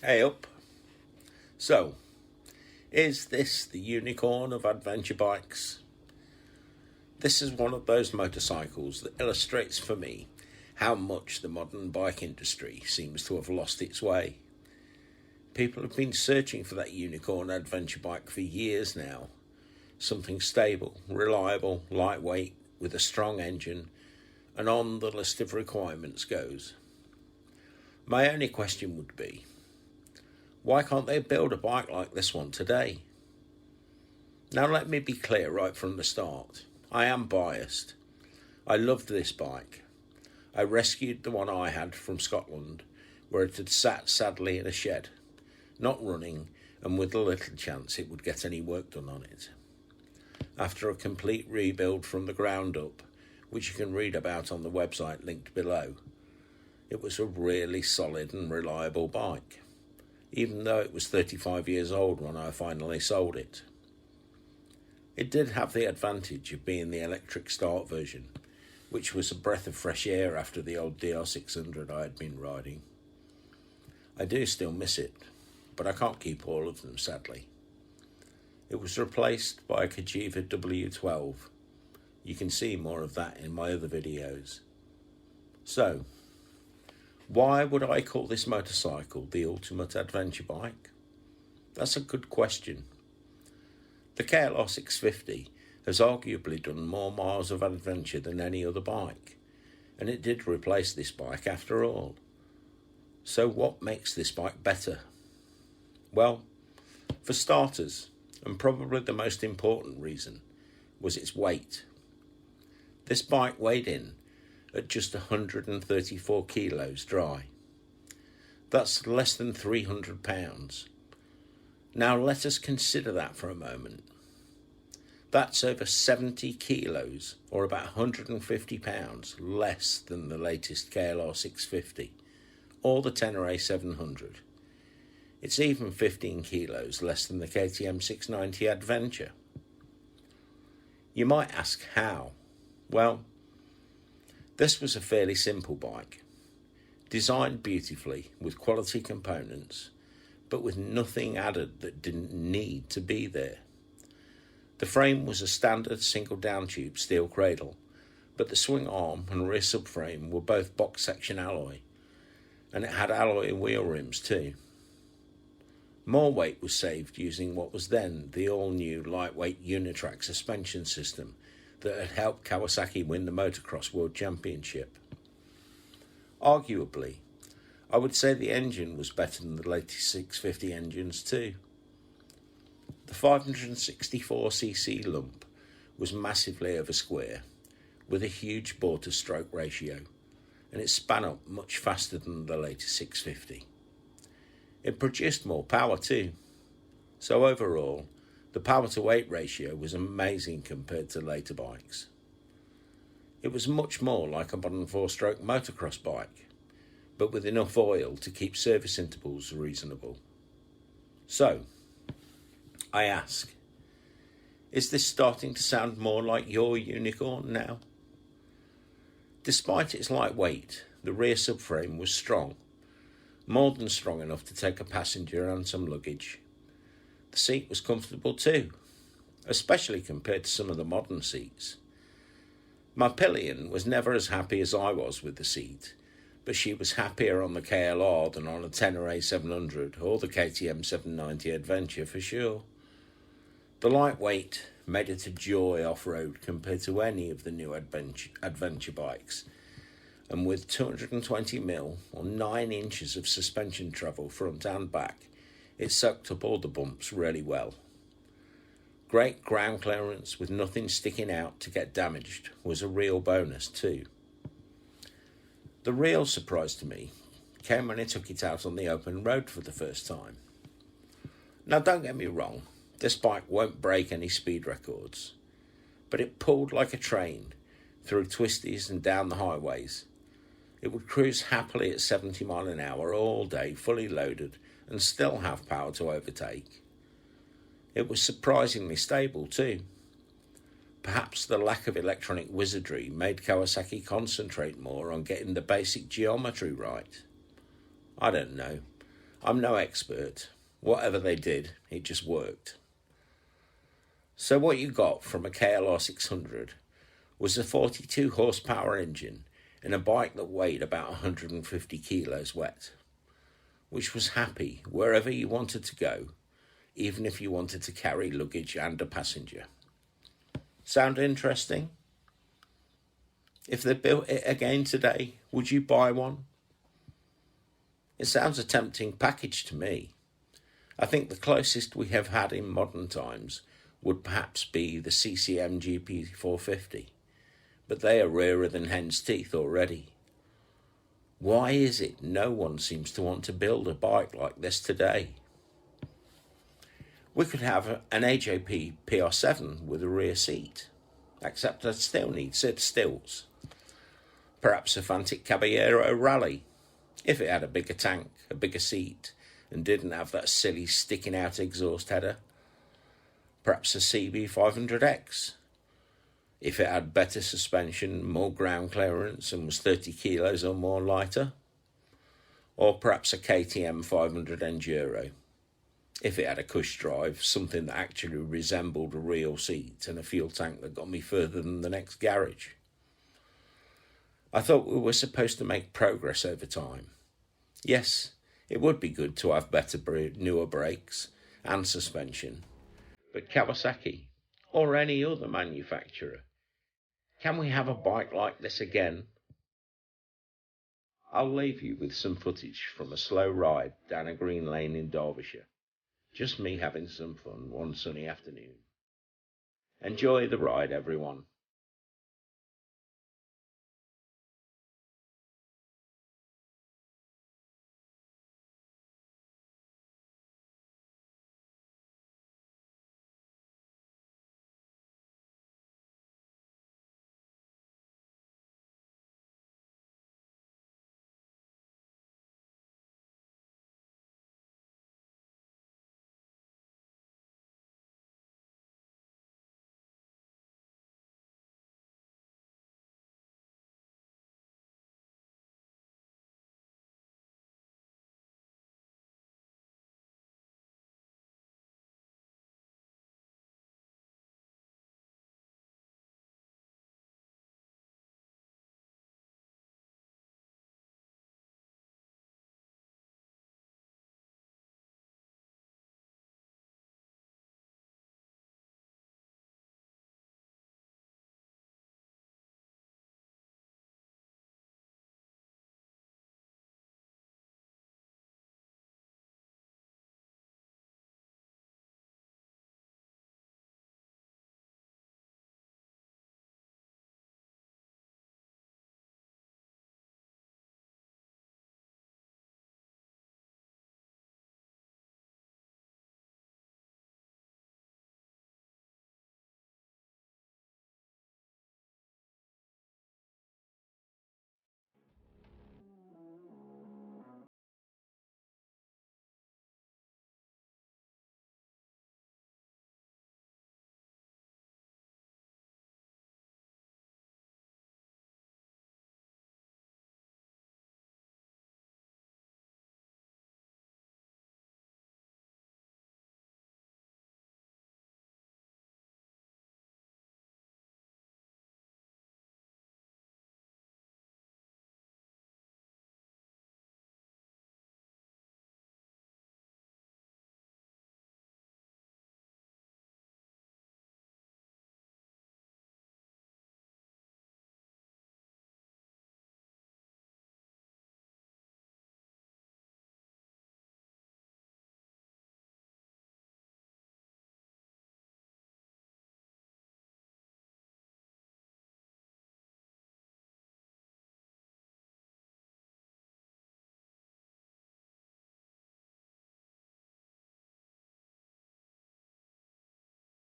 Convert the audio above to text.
Hey up. So, is this the unicorn of adventure bikes? This is one of those motorcycles that illustrates for me how much the modern bike industry seems to have lost its way. People have been searching for that unicorn adventure bike for years now. Something stable, reliable, lightweight, with a strong engine, and on the list of requirements goes. My only question would be, why can't they build a bike like this one today? Now let me be clear right from the start. I am biased. I loved this bike. I rescued the one I had from Scotland, where it had sat sadly in a shed, not running, and with little chance it would get any work done on it. After a complete rebuild from the ground up, which you can read about on the website linked below, it was a really solid and reliable bike, even though it was 35 years old when I finally sold it. It did have the advantage of being the electric start version, which was a breath of fresh air after the old DR600 I had been riding. I do still miss it, but I can't keep all of them, sadly. It was replaced by a Cagiva W12. You can see more of that in my other videos. So, why would I call this motorcycle the ultimate adventure bike? That's a good question. The KLR 650 has arguably done more miles of adventure than any other bike, and it did replace this bike after all. So what makes this bike better? Well, for starters, and probably the most important reason, was its weight. This bike weighed in at just 134 kilos dry. That's less than 300 pounds. Now let us consider that for a moment. That's over 70 kilos, or about 150 pounds, less than the latest KLR 650, or the Tenere 700. It's even 15 kilos less than the KTM 690 Adventure. You might ask how. Well, this was a fairly simple bike, designed beautifully with quality components, but with nothing added that didn't need to be there. The frame was a standard single down tube steel cradle, but the swing arm and rear subframe were both box section alloy, and it had alloy wheel rims too. More weight was saved using what was then the all-new lightweight Unitrack suspension system that had helped Kawasaki win the Motocross World Championship. Arguably, I would say the engine was better than the latest 650 engines too. The 564cc lump was massively over square, with a huge bore to stroke ratio, and it span up much faster than the latest 650. It produced more power too, so overall, the power to weight ratio was amazing compared to later bikes. It was much more like a modern 4-stroke motocross bike, but with enough oil to keep service intervals reasonable. So, I ask, is this starting to sound more like your unicorn now? Despite its light weight, the rear subframe was strong, more than strong enough to take a passenger and some luggage. The seat was comfortable too, especially compared to some of the modern seats. My pillion was never as happy as I was with the seat, but she was happier on the KLR than on a Tenere 700 or the KTM 790 Adventure for sure. The lightweight made it a joy off-road compared to any of the new adventure bikes, and with 220mm or 9 inches of suspension travel front and back, it soaked up all the bumps really well. Great ground clearance with nothing sticking out to get damaged was a real bonus too. The real surprise to me came when I took it out on the open road for the first time. Now don't get me wrong, this bike won't break any speed records, but it pulled like a train through twisties and down the highways. It would cruise happily at 70 miles an hour all day, fully loaded, and still have power to overtake. It was surprisingly stable too. Perhaps the lack of electronic wizardry made Kawasaki concentrate more on getting the basic geometry right. I don't know. I'm no expert. Whatever they did, it just worked. So what you got from a KLR 600 was a 42 horsepower engine in a bike that weighed about 150 kilos wet, which was happy wherever you wanted to go, even if you wanted to carry luggage and a passenger. Sound interesting? If they built it again today, would you buy one? It sounds a tempting package to me. I think the closest we have had in modern times would perhaps be the CCM GP450, but they are rarer than hen's teeth already. Why is it no one seems to want to build a bike like this today? We could have an AJP PR7 with a rear seat, except I'd still need sit stills. Perhaps a Fantic Caballero Rally, if it had a bigger tank, a bigger seat, and didn't have that silly sticking out exhaust header. Perhaps a CB500X, if it had better suspension, more ground clearance, and was 30 kilos or more lighter. Or perhaps a KTM 500 Enduro, if it had a cush drive, something that actually resembled a real seat and a fuel tank that got me further than the next garage. I thought we were supposed to make progress over time. Yes, it would be good to have better, newer brakes and suspension. But Kawasaki, or any other manufacturer, can we have a bike like this again? I'll leave you with some footage from a slow ride down a green lane in Derbyshire. Just me having some fun one sunny afternoon. Enjoy the ride, everyone.